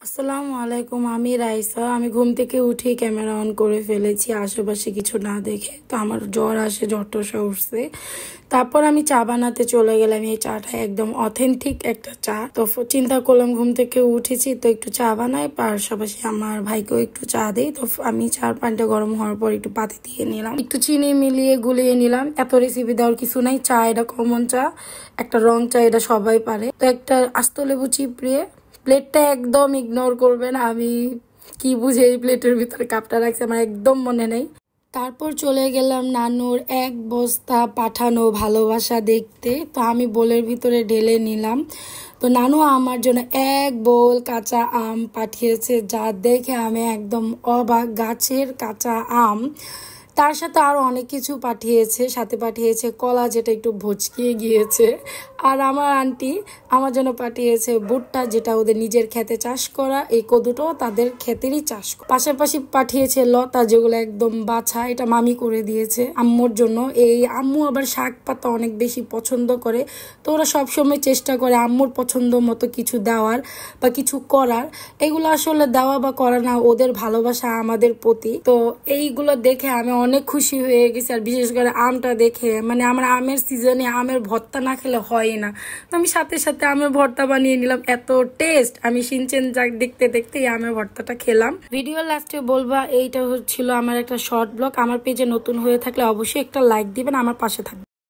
আসসালামু আলাইকুম। আমি রাইসা। আমি ঘুম থেকে উঠে ক্যামেরা অন করে ফেলেছি আশেপাশে কিছু না দেখে। তো আমার জ্বর আসে, জ্বর টসা উঠছে। তারপর আমি চা বানাতে চলে গেলাম। এই চাটা একদম অথেন্টিক একটা চা। তো চিন্তা করলাম ঘুম থেকে উঠেছি তো একটু চা বানাই, পাশাপাশি আমার ভাইকেও একটু চা দিই। তো আমি চার পানিটা গরম হওয়ার পর একটু পাতি দিয়ে নিলাম, একটু চিনি মিলিয়ে গুলিয়ে নিলাম। এত রেসিপি দেওয়ার কিছু নাই, চা এটা কমন চা, একটা রং চা, এটা সবাই পারে। তো একটা আস্ত লেবু চিপড়িয়ে, প্লেটটা একদম ইগনোর করবেন, আমি কি বুঝে এই প্লেটের ভিতরে কাপটা রাখছি আমার একদম মনে নেই। তারপর চলে গেলাম নানুর এক বস্তা পাঠানো ভালোবাসা দেখতে। তো আমি বোলের ভিতরে ঢেলে নিলাম। তো নানু আমার জন্য এক বোল কাঁচা আম পাঠিয়েছে, যা দেখে আমি একদম অবাক। গাছের কাঁচা আম, তার সাথে আরো অনেক কিছু পাঠিয়েছে, সাথে পাঠিয়েছে কলা যেটা একটু ভচকিয়ে গিয়েছে। আর আমার আন্টি আমার জন্য পাঠিয়েছে ভুট্টা, যেটা ওদের নিজের ক্ষেতে চাষ করা। এই কদুটাও তাদের ক্ষেতেরই চাষ। পাশাপাশি পাঠিয়েছে লতা, যেগুলো একদম বাছা, এটা মামি করে দিয়েছে আম্মুর জন্য। এই আম্মু আবার শাক পাতা অনেক বেশি পছন্দ করে, তো ওরা সবসময় চেষ্টা করে আম্মুর পছন্দ মতো কিছু দেওয়ার বা কিছু করার। এগুলো আসলে দেওয়া বা করা না, ওদের ভালোবাসা আমাদের প্রতি। তো এইগুলো দেখে আমি অনেক খুশি হয়ে গেছি। আর বিশেষ করে আমটা দেখে, মানে আমার আমের সিজনে আমের ভর্তা না খেলে হয় না। তো আমি সাথে সাথে আমের ভর্তা বানিয়ে নিলাম। এত টেস্ট! আমি শিনচেন যাক দেখতে দেখতে এই আমের ভর্তাটা খেলাম। ভিডিও লাস্টে বলবা এইটা হচ্ছিল আমার একটা শর্ট ব্লগ। আমার পেজে নতুন হয়ে থাকলে অবশ্যই একটা লাইক দিবেন, আমার পাশে থাকবেন।